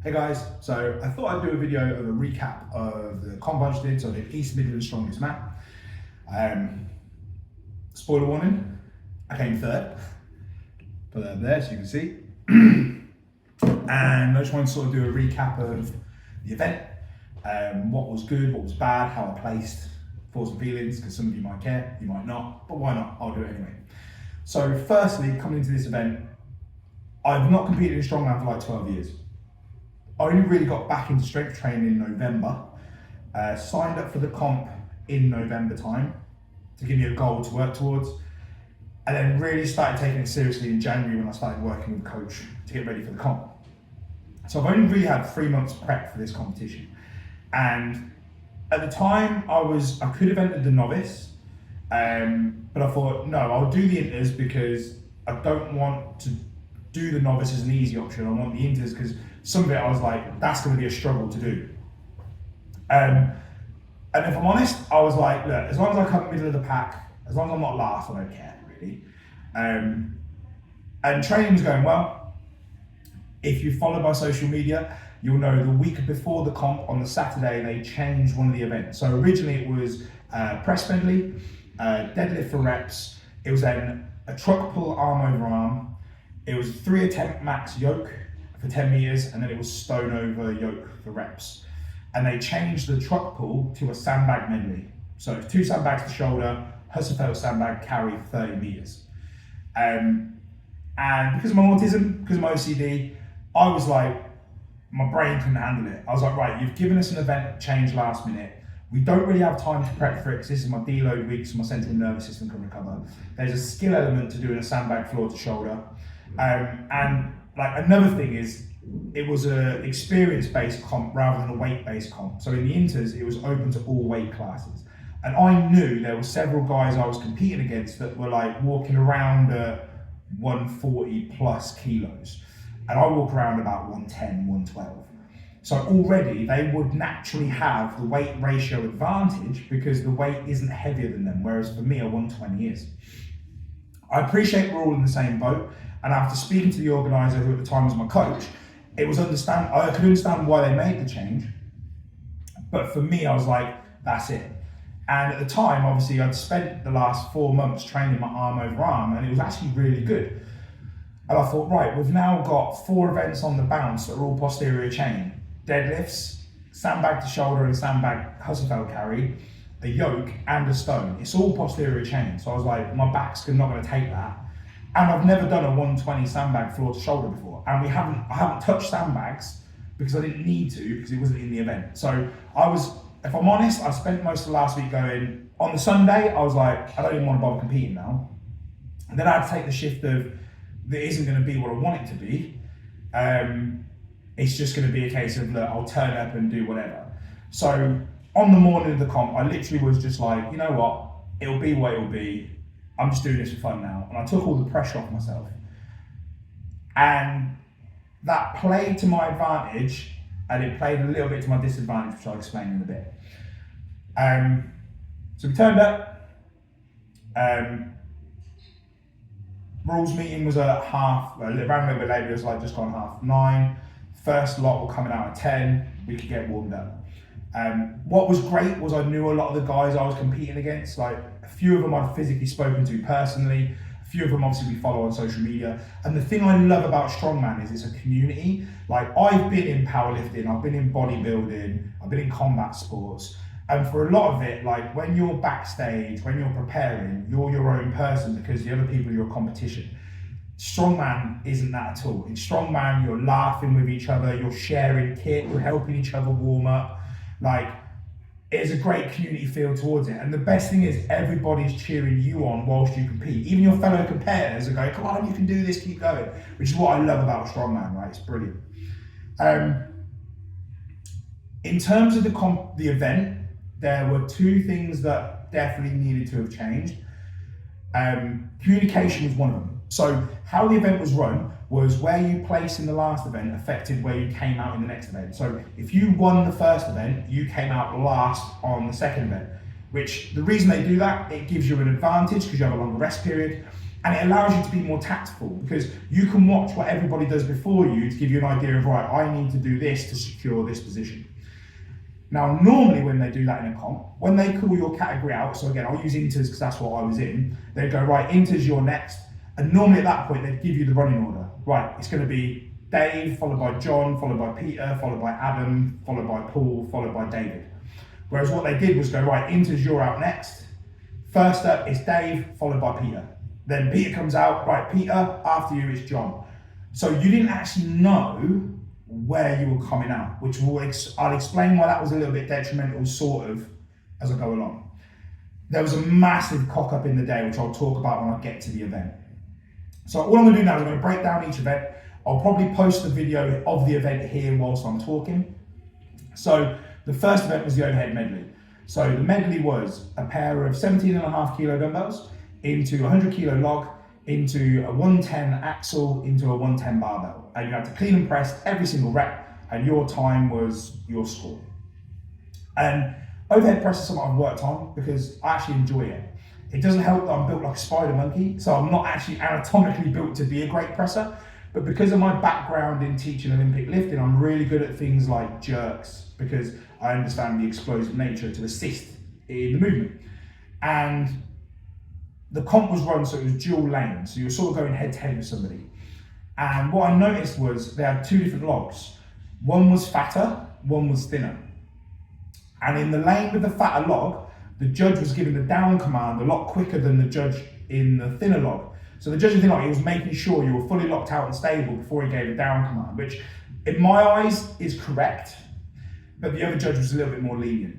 Hey guys, so I thought I'd do a video of a recap of the comp I just did. So I did East Midlands Strongest Man. Spoiler warning, I came third. Put that there so you can see. And I just wanted to sort of do a recap of the event, what was good, what was bad, how I placed, thoughts and feelings, because some of you might care, you might not, but why not? I'll do it anyway. So firstly, coming into this event, I've not competed in strongman for like 12 years. I only really got back into strength training in November, signed up for the comp in November time to give me a goal to work towards, and then really started taking it seriously in January when I started working with a coach to get ready for the comp. So I've only really had 3 months prep for this competition. And at the time I could have entered the novice, but I thought, no, I'll do the inters because I don't want to do the novice as an easy option. I want the inters because some of it I was like, that's going to be a struggle to do. And if I'm honest, I was like, look, as long as I come middle of the pack, as long as I'm not last, I don't care really. And training's going well. If you follow my social media, you'll know the week before the comp on the Saturday, they changed one of the events. So originally it was press medley, deadlift for reps. It was then a truck pull arm over arm. It was 3 attempt max yoke for 10 meters, and then it was stone over yoke for reps. And they changed the truck pull to a sandbag medley. So 2 sandbags to shoulder, Husserfeld sandbag carry for 30 meters. And because of my autism, because of my OCD, I was like, my brain couldn't handle it. I was like, right, you've given us an event change last minute. We don't really have time to prep for it because this is my deload week, so my central nervous system can recover. There's a skill element to doing a sandbag floor to shoulder. And like another thing is, it was an experience-based comp rather than a weight-based comp. So in the inters, it was open to all weight classes. And I knew there were several guys I was competing against that were like walking around at 140 plus kilos. And I walk around about 110, 112. So already they would naturally have the weight ratio advantage because the weight isn't heavier than them, whereas for me, a 120 is. I appreciate we're all in the same boat. And after speaking to the organizer, who at the time was my coach, I could understand why they made the change. But for me, I was like, that's it. And at the time, obviously, I'd spent the last 4 months training my arm over arm, and it was actually really good. And I thought, right, we've now got 4 events on the bounce that are all posterior chain. Deadlifts, sandbag to shoulder and sandbag Husserfeld carry, a yoke and a stone. It's all posterior chain. So I was like, my back's not going to take that. And I've never done a 120 sandbag floor to shoulder before. And I haven't touched sandbags because I didn't need to because it wasn't in the event. So if I'm honest, I spent most of the last week going, on the Sunday, I was like, I don't even want to bother competing now. And then I had to take the shift of, that isn't going to be what I want it to be. It's just going to be a case of, look, I'll turn up and do whatever. So on the morning of the comp, I literally was just like, you know what, it'll be what it'll be. I'm just doing this for fun now. And I took all the pressure off myself. And that played to my advantage, and it played a little bit to my disadvantage, which I'll explain in a bit. So we turned up. Rules meeting was at ran a little bit later, it was like just gone 9:30. First lot were coming out at 10, we could get warmed up. What was great was I knew a lot of the guys I was competing against, like a few of them I'd physically spoken to personally, a few of them obviously we follow on social media. And the thing I love about Strongman is it's a community. Like I've been in powerlifting, I've been in bodybuilding, I've been in combat sports. And for a lot of it, like when you're backstage, when you're preparing, you're your own person because the other people are your competition. Strongman isn't that at all. In Strongman, you're laughing with each other, you're sharing kit, you're helping each other warm up. Like, it's a great community feel towards it. And the best thing is everybody's cheering you on whilst you compete. Even your fellow competitors are going, come on, you can do this, keep going. Which is what I love about Strongman, right? It's brilliant. In terms of the event, there were 2 things that definitely needed to have changed. Communication was one of them. So how the event was run was where you placed in the last event affected where you came out in the next event. So if you won the first event, you came out last on the second event, which the reason they do that, it gives you an advantage because you have a longer rest period. And it allows you to be more tactful because you can watch what everybody does before you to give you an idea of, right, I need to do this to secure this position. Now, normally when they do that in a comp, when they call your category out, so again, I'll use inters because that's what I was in, they go, right, inters, you're next. And normally at that point, they'd give you the running order. Right, it's going to be Dave, followed by John, followed by Peter, followed by Adam, followed by Paul, followed by David. Whereas what they did was go, right, inters, you're out next. First up is Dave, followed by Peter. Then Peter comes out, right, Peter, after you is John. So you didn't actually know where you were coming out, which I'll explain why that was a little bit detrimental, sort of, as I go along. There was a massive cock up in the day, which I'll talk about when I get to the event. So all I'm going to do now is I'm going to break down each event. I'll probably post the video of the event here whilst I'm talking. So the first event was the overhead medley. So the medley was a pair of 17.5 kilo dumbbells into a 100 kilo log, into a 110 axle, into a 110 barbell. And you had to clean and press every single rep, and your time was your score. And overhead press is something I've worked on because I actually enjoy it. It doesn't help that I'm built like a spider monkey, so I'm not actually anatomically built to be a great presser, but because of my background in teaching Olympic lifting, I'm really good at things like jerks because I understand the explosive nature to assist in the movement. And the comp was run so it was dual lane, so you were sort of going head to head with somebody. And what I noticed was they had two different logs. One was fatter, one was thinner. And in the lane with the fatter log, the judge was giving the down command a lot quicker than the judge in the thinner log. So the judge in the thinner log, he was making sure you were fully locked out and stable before he gave a down command, which in my eyes is correct, but the other judge was a little bit more lenient.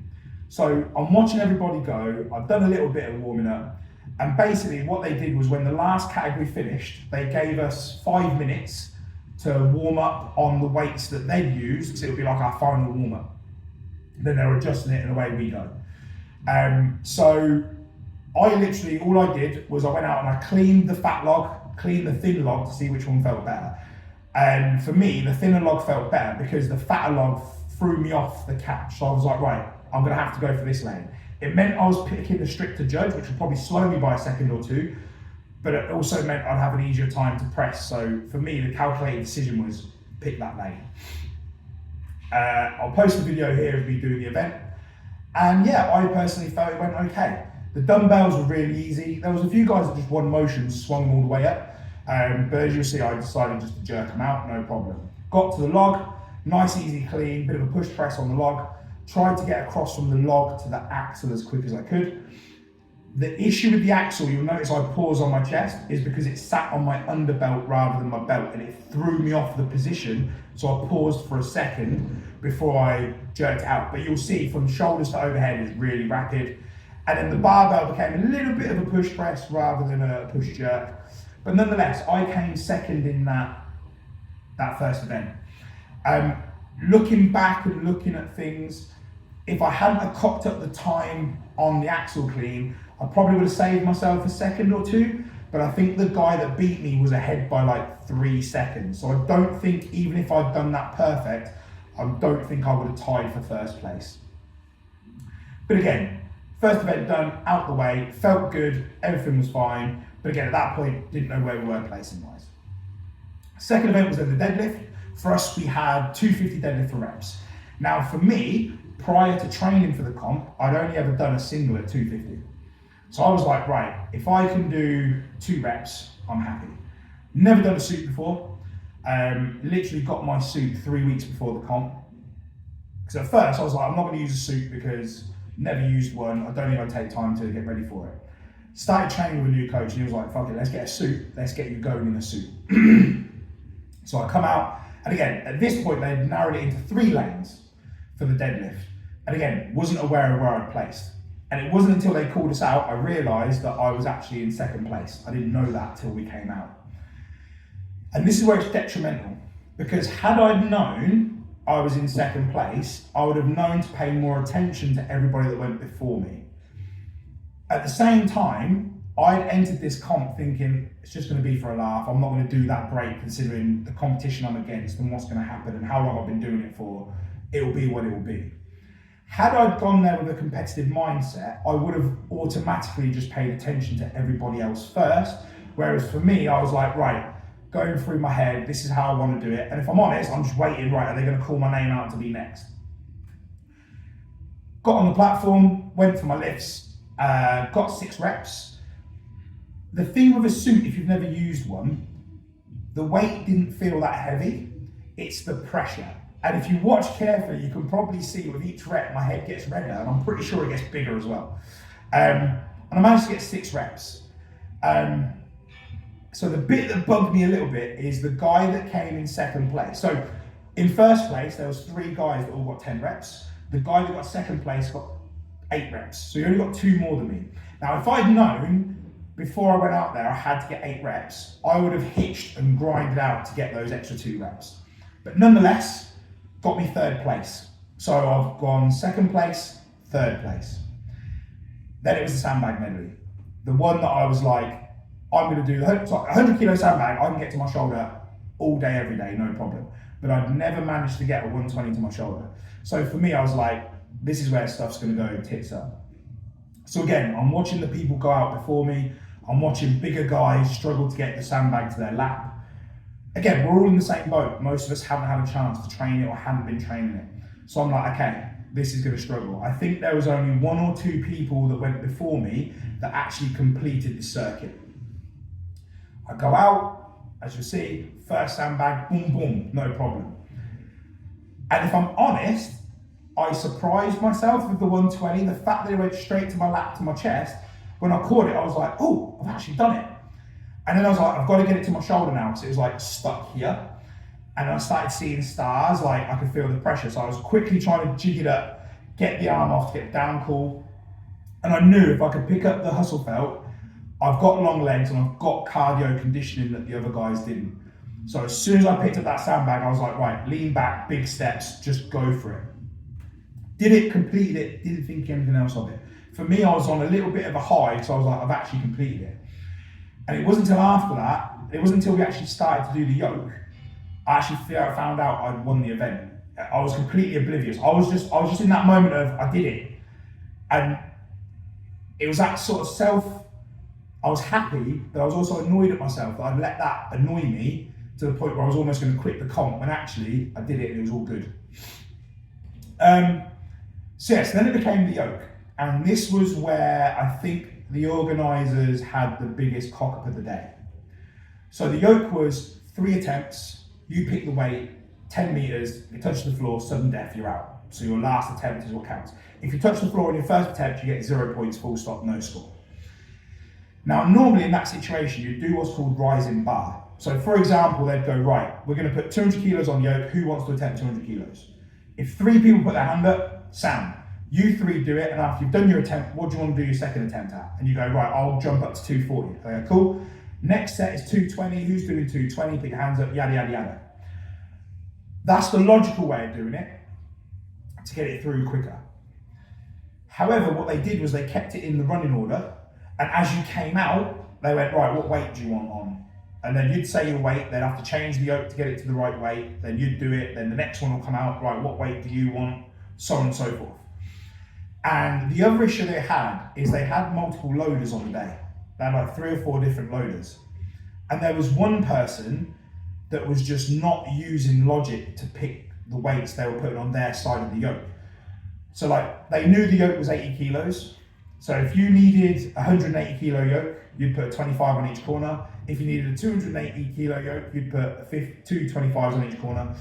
So I'm watching everybody go, I've done a little bit of warming up, and basically what they did was when the last category finished, they gave us 5 minutes to warm up on the weights that they'd used, because it would be like our final warm up. Then they were adjusting it and away we go. So I literally, all I did was I went out and I cleaned the fat log, cleaned the thin log to see which one felt better. And for me, the thinner log felt better because the fatter log threw me off the catch. So I was like, right, I'm gonna have to go for this lane. It meant I was picking a stricter judge, which would probably slow me by a second or two, but it also meant I'd have an easier time to press. So for me, the calculated decision was pick that lane. I'll post the video here of me doing the event. And yeah, I personally felt it went okay. The dumbbells were really easy. There was a few guys that just one motion swung them all the way up. But as you'll see, I decided just to jerk them out, no problem. Got to the log, nice, easy, clean, bit of a push press on the log. Tried to get across from the log to the axle as quick as I could. The issue with the axle, you'll notice I pause on my chest, is because it sat on my underbelt rather than my belt, and it threw me off the position. So I paused for a second before I jerked it out. But you'll see from shoulders to overhead is really rapid. And then the barbell became a little bit of a push press rather than a push jerk. But nonetheless, I came second in that first event. Looking back and looking at things, if I hadn't have cocked up the time on the axle clean, I probably would have saved myself a second or two, but I think the guy that beat me was ahead by like 3 seconds. So I don't think, even if I'd done that perfect, I don't think I would have tied for first place. But again, first event done, out the way, felt good, everything was fine. But again, at that point, didn't know where we were placing wise. Second event was then the deadlift. For us, we had 250 deadlift for reps. Now for me, prior to training for the comp, I'd only ever done a single at 250. So I was like, right, if I can do 2 reps, I'm happy. Never done a suit before. Literally got my suit 3 weeks before the comp. Because at first I was like, I'm not gonna use a suit because never used one. I don't think I'd take time to get ready for it. Started training with a new coach and he was like, fuck it, let's get a suit. Let's get you going in a suit. So I come out, and again, at this point they'd narrowed it into 3 lanes for the deadlift. And again, wasn't aware of where I'd placed. And it wasn't until they called us out, I realised that I was actually in second place. I didn't know that till we came out. And this is where it's detrimental, because had I known I was in second place, I would have known to pay more attention to everybody that went before me. At the same time, I'd entered this comp thinking, it's just going to be for a laugh. I'm not going to do that great considering the competition I'm against and what's going to happen and how long I've been doing it for. It'll be what it will be. Had I gone there with a competitive mindset, I would have automatically just paid attention to everybody else first, Whereas for me, I was like, right, going through my head, this is how I want to do it. And if I'm honest, I'm just waiting, right, are they going to call my name out to be next? Got on the platform, went for my lifts, got 6 reps. The thing with a suit, if you've never used one, the weight didn't feel that heavy. It's the pressure. And if you watch carefully, you can probably see with each rep, my head gets redder, and I'm pretty sure it gets bigger as well. And I managed to get 6 reps. So the bit that bugged me a little bit is the guy that came in second place. So in first place, there was 3 guys that all got 10 reps. The guy that got second place got 8 reps. So he only got 2 more than me. Now, if I'd known before I went out there I had to get 8 reps, I would have hitched and grinded out to get those extra 2 reps. But nonetheless, got me 3rd place. So I've gone 2nd place, 3rd place. Then it was the sandbag medley. The one that I was like, I'm going to do the 100 kilo sandbag, I can get to my shoulder all day, every day, no problem. But I'd never managed to get a 120 to my shoulder. So for me, I was like, this is where stuff's going to go tits up. So again, I'm watching the people go out before me. I'm watching bigger guys struggle to get the sandbag to their lap. Again, we're all in the same boat. Most of us haven't had a chance to train it or haven't been training it. So I'm like, okay, this is going to struggle. I think there was only 1 or 2 people that went before me that actually completed the circuit. I go out, as you see, first sandbag, boom, boom, no problem. And if I'm honest, I surprised myself with the 120. The fact that it went straight to my lap, to my chest, when I caught it, I was like, oh, I've actually done it. And then I was like, I've got to get it to my shoulder now, because it was like stuck here. And I started seeing stars, like I could feel the pressure. So I was quickly trying to jig it up, get the arm off, get down cool. And I knew if I could pick up the hustle felt, I've got long legs and I've got cardio conditioning that the other guys didn't. So as soon as I picked up that sandbag, I was like, right, lean back, big steps, just go for it. Did it, completed it, didn't think anything else of it. For me, I was on a little bit of a high, so I was like, I've actually completed it. And it wasn't until after that, it wasn't until we actually started to do the yoke, I actually found out I'd won the event. I was completely oblivious. I was just in that moment of, I did it. And it was that sort of I was happy, but I was also annoyed at myself that I'd let that annoy me to the point where I was almost going to quit the comp, when actually I did it and it was all good. So yes, then it became the yoke. And this was where I think the organisers had the biggest cock up of the day. So the yoke was 3 attempts, you pick the weight, 10 metres, you touch the floor, sudden death, you're out. So your last attempt is what counts. If you touch the floor on your first attempt, you get 0 points, full stop, no score. Now, normally in that situation, you do what's called rising bar. So for example, they'd go, right, we're going to put 200 kilos on the yoke, who wants to attempt 200 kilos? If 3 people put their hand up, sound. You 3 do it, and after you've done your attempt, what do you want to do your second attempt at? And you go, right, I'll jump up to 240. Okay, cool. Next set is 220, who's doing 220? Put your hands up, yada, yada, yada. That's the logical way of doing it, to get it through quicker. However, what they did was they kept it in the running order, and as you came out, they went, right, what weight do you want on? And then you'd say your weight, they'd have to change the yoke to get it to the right weight, then you'd do it, then the next one will come out, right, what weight do you want? So on and so forth. And the other issue they had is they had multiple loaders on the day. They had like 3 or 4 different loaders. And there was one person that was just not using logic to pick the weights they were putting on their side of the yoke. So like, they knew the yoke was 80 kilos. So if you needed a 180 kilo yoke, you'd put 25 on each corner. If you needed a 280 kilo yoke, you'd put 2 25s on each corner.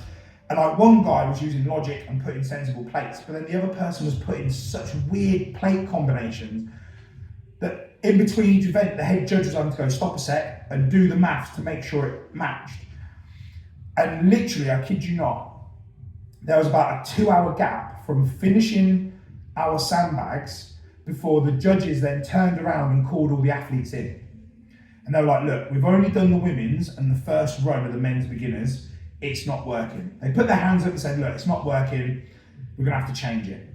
And like, one guy was using logic and putting sensible plates, but then the other person was putting such weird plate combinations that in between each event, the head judge was having to go stop a sec and do the maths to make sure it matched. And literally, I kid you not, there was about a 2-hour gap from finishing our sandbags before the judges then turned around and called all the athletes in. And they were like, look, we've only done the women's and the first run of the men's beginners, it's not working. They put their hands up and said, look, it's not working, we're gonna have to change it.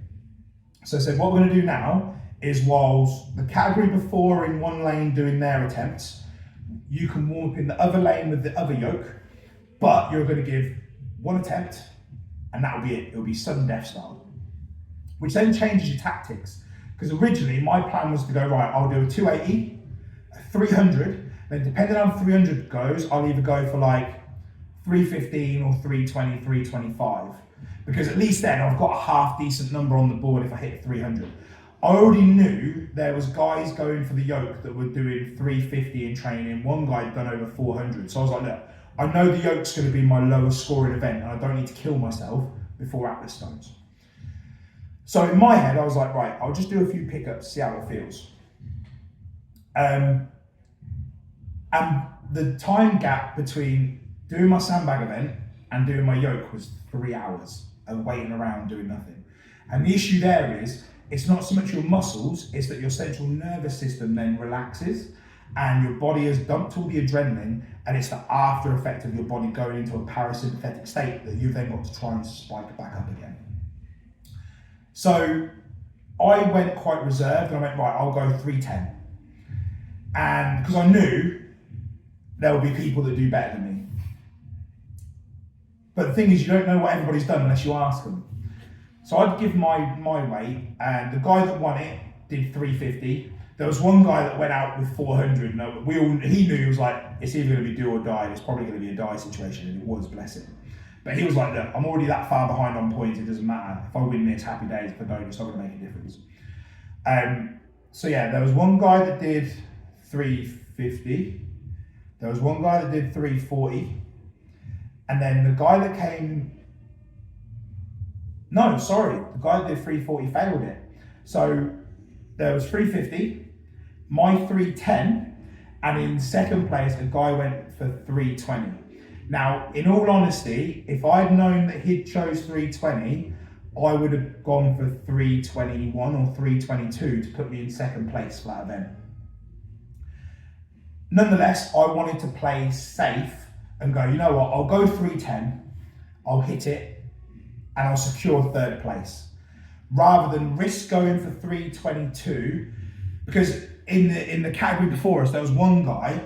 So I said, what we're gonna do now is, whilst the category before in one lane doing their attempts, you can warm up in the other lane with the other yoke, but you're gonna give 1 attempt and that'll be it. It'll be sudden death style, which then changes your tactics. Because originally my plan was to go, right, I'll do a 280, a 300, Then depending on 300 goes, I'll either go for like 315 or 320, 325. Because at least then I've got a half decent number on the board if I hit 300. I already knew there was guys going for the yoke that were doing 350 in training. One guy had done over 400. So I was like, look, I know the yoke's going to be my lowest scoring event and I don't need to kill myself before Atlas Stones. So in my head, I was like, right, I'll just do a few pickups, see how it feels. And the time gap between doing my sandbag event and doing my yoke was 3 hours of waiting around doing nothing. And the issue there is, it's not so much your muscles, it's that your central nervous system then relaxes and your body has dumped all the adrenaline, and it's the after effect of your body going into a parasympathetic state that you've then got to try and spike back up again. So I went quite reserved and I went, right, I'll go 310. And because I knew there would be people that do better than me. But the thing is, you don't know what everybody's done unless you ask them. So I'd give my weight, and the guy that won it did 350. There was one guy that went out with 400. He knew, he was like, it's either going to be do or die. It's probably going to be a die situation, and it was, bless him. But he was like, look, I'm already that far behind on points, it doesn't matter. If I win this, happy days. If I don't, it's not going to make a difference. So yeah, there was one guy that did 350. There was one guy that did 340. And then the guy that came... No, sorry, the guy that did 340 failed it. So there was 350, my 310, and in second place, a guy went for 320. Now, in all honesty, if I'd known that he'd chose 320, I would have gone for 321 or 322 to put me in second place for that event. Nonetheless, I wanted to play safe and go, you know what, I'll go 310, I'll hit it, and I'll secure third place, rather than risk going for 322, because in the category before us, there was one guy,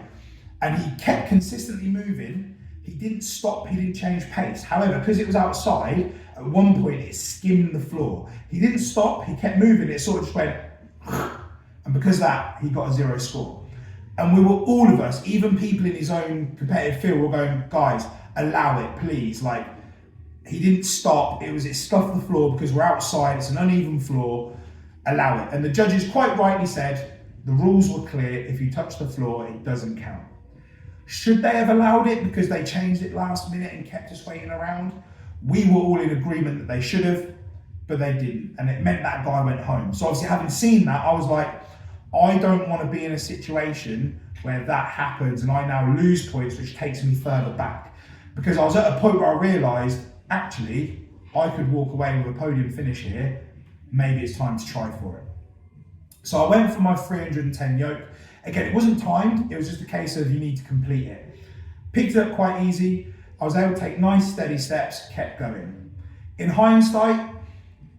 and he kept consistently moving. He didn't stop, he didn't change pace. However, because it was outside, at one point it skimmed the floor. He didn't stop, he kept moving, it sort of just went, and because of that, he got a 0 score. And we were, all of us, even people in his own competitive field, were going, guys, allow it, please. Like, he didn't stop, it scuffed the floor because we're outside, it's an uneven floor, allow it. And the judges quite rightly said, the rules were clear, if you touch the floor, it doesn't count. Should they have allowed it because they changed it last minute and kept us waiting around? We were all in agreement that they should have, but they didn't. And it meant that guy went home. So obviously, having seen that, I was like, I don't want to be in a situation where that happens and I now lose points, which takes me further back. Because I was at a point where I realised, actually, I could walk away with a podium finish here. Maybe it's time to try for it. So I went for my 310 yoke. Again, it wasn't timed, it was just a case of you need to complete it. Picked it up quite easy. I was able to take nice steady steps, kept going. In hindsight,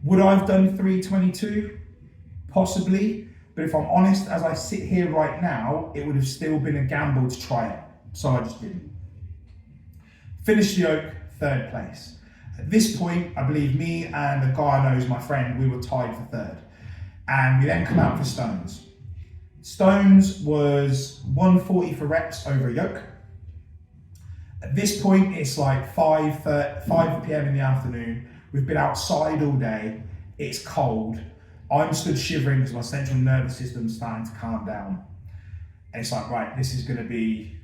would I have done 322? Possibly. But if I'm honest, as I sit here right now, it would have still been a gamble to try it. So I just didn't. Finished the yoke, third place. At this point, I believe me and a guy I know is my friend, we were tied for third. And we then come out for stones. Stones was 140 for reps over a yoke. At this point, it's like 5 p.m. in the afternoon. We've been outside all day. It's cold. I'm stood shivering because my central nervous system's starting to calm down. And it's like, right, this is going to be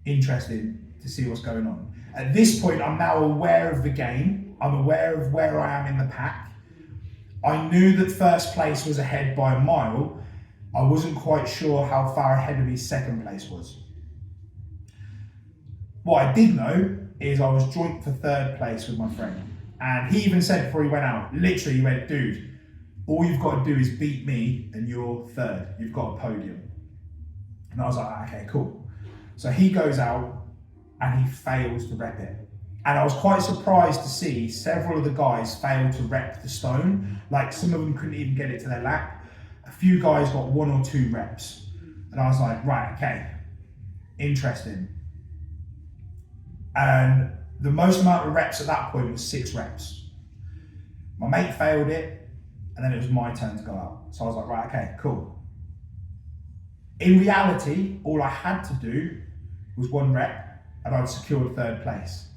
interesting to see what's going on. At this point, I'm now aware of the game. I'm aware of where I am in the pack. I knew that first place was ahead by a mile. I wasn't quite sure how far ahead of me second place was. What I did know is I was joint for third place with my friend. And he even said before he went out, literally he went, dude, all you've got to do is beat me and you're third. You've got a podium. And I was like, okay, cool. So he goes out and he fails to rep it. And I was quite surprised to see several of the guys fail to rep the stone. Like some of them couldn't even get it to their lap. A few guys got 1 or 2 reps. And I was like, right, okay, interesting. And the most amount of reps at that point was 6 reps. My mate failed it, and then it was my turn to go out. So I was like, right, okay, cool. In reality, all I had to do was 1 rep and I'd secured 3rd place.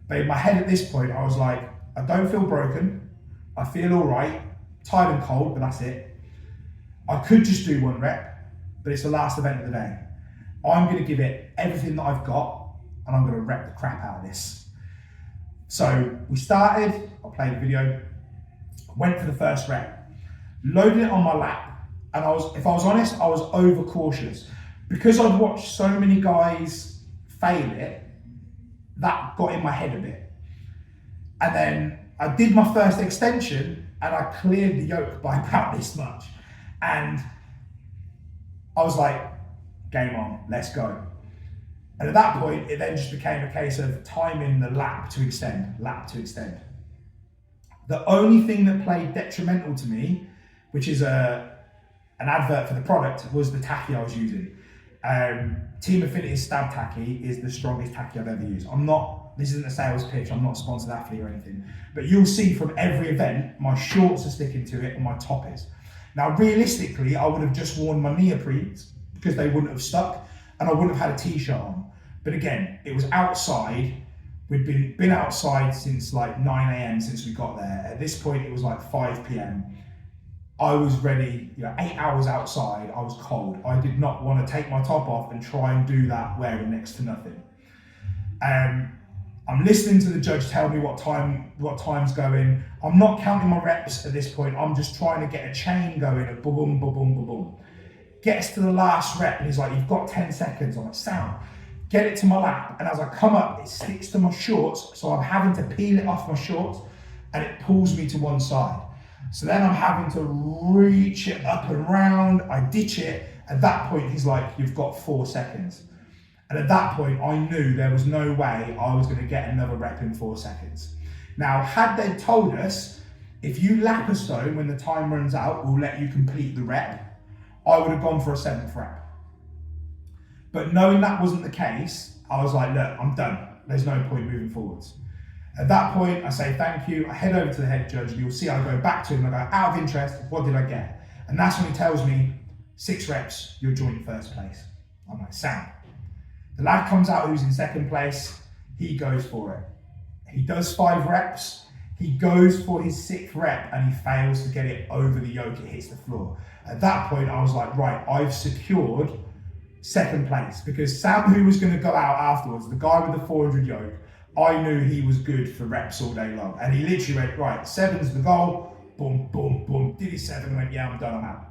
But in my head at this point, I was like, I don't feel broken. I feel all right, tired and cold, but that's it. I could just do 1 rep, but it's the last event of the day. I'm going to give it everything that I've got and I'm going to rep the crap out of this. So we started, I played the video, went for the first rep, loaded it on my lap, and if I was honest, I was overcautious. Because I'd watched so many guys fail it, that got in my head a bit. And then I did my first extension and I cleared the yoke by about this much. And I was like, game on, let's go. And at that point, it then just became a case of timing the lap to extend. The only thing that played detrimental to me, which is an advert for the product, was the tacky I was using. Team Affinity's Stab Tacky is the strongest tacky I've ever used. This isn't a sales pitch, I'm not a sponsored athlete or anything, but you'll see from every event, my shorts are sticking to it and my top is. Now, realistically, I would have just worn my neoprenes because they wouldn't have stuck and I wouldn't have had a t-shirt on. But again, it was outside. We'd been outside since like 9 a.m. since we got there. At this point, it was like 5 p.m. I was ready, 8 hours outside, I was cold. I did not want to take my top off and try and do that wearing next to nothing. I'm listening to the judge tell me what time's going. I'm not counting my reps at this point. I'm just trying to get a chain going of boom, boom, boom, boom, boom. Gets to the last rep and he's like, you've got 10 seconds. I'm like, sound. Get it to my lap. And as I come up, it sticks to my shorts. So I'm having to peel it off my shorts and it pulls me to one side. So then I'm having to reach it up and round. I ditch it. At that point, he's like, you've got 4 seconds. And at that point, I knew there was no way I was going to get another rep in 4 seconds. Now, had they told us, if you lap a stone when the time runs out, we'll let you complete the rep, I would have gone for a 7th rep. But knowing that wasn't the case, I was like, look, I'm done. There's no point moving forwards. At that point, I say thank you. I head over to the head judge and you'll see I go back to him and I go, out of interest, what did I get? And that's when he tells me, 6 reps, you're joint 1st place. I'm like, sound. The lad comes out who's in 2nd place, he goes for it. He does 5 reps, he goes for his 6th rep and he fails to get it over the yoke, it hits the floor. At that point, I was like, right, I've secured 2nd place because Sam, who was going to go out afterwards, the guy with the 400 yoke, I knew he was good for reps all day long. And he literally went, right, 7's the goal, boom, boom, boom, did his 7, went, yeah, I'm done, I'm out.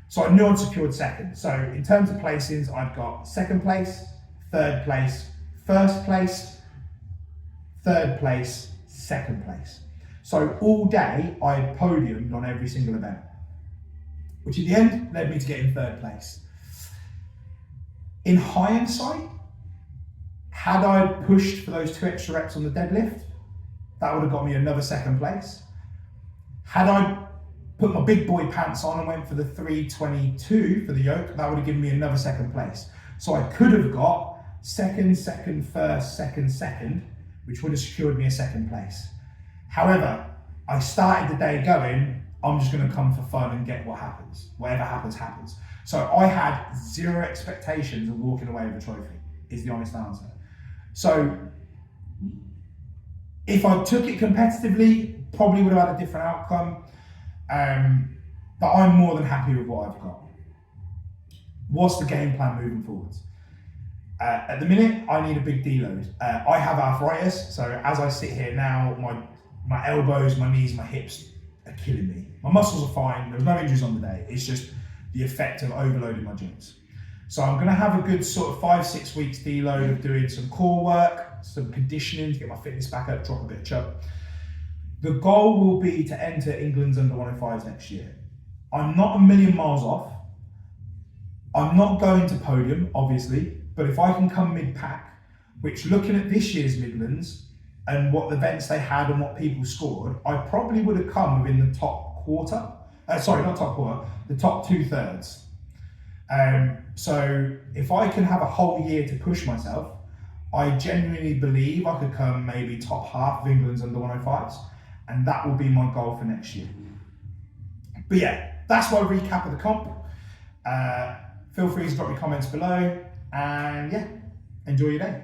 So I knew I'd secured 2nd. So in terms of placings, I've got 2nd place, 3rd place, 1st place, 3rd place, 2nd place. So all day I had podiumed on every single event, which in the end led me to getting 3rd place. In hindsight, had I pushed for those 2 extra reps on the deadlift, that would have got me another 2nd place. Had I put my big boy pants on and went for the 322 for the yoke, that would have given me another 2nd place. So I could have got 2nd, 2nd, 1st, 2nd, 2nd, which would have secured me a 2nd place. However, I started the day going, I'm just going to come for fun and get what happens. Whatever happens, happens. So I had 0 expectations of walking away with a trophy, is the honest answer. So if I took it competitively, probably would have had a different outcome. But I'm more than happy with what I've got. What's the game plan moving forwards? At the minute, I need a big deload. I have arthritis, so as I sit here now, my elbows, my knees, my hips are killing me. My muscles are fine, there's no injuries on the day, it's just the effect of overloading my joints. So I'm gonna have a good sort of 5-6 weeks deload of doing some core work, some conditioning to get my fitness back up, drop a bit of chub. The goal will be to enter England's under 105s next year. I'm not a million miles off. I'm not going to podium, obviously, but if I can come mid-pack, which looking at this year's Midlands and what events they had and what people scored, I probably would have come within the top quarter. Sorry, not top quarter, the top 2/3. So if I can have a whole year to push myself, I genuinely believe I could come maybe top half of England's under 105s, and that will be my goal for next year. But yeah, that's my recap of the comp. Feel free to drop your comments below, and yeah, enjoy your day.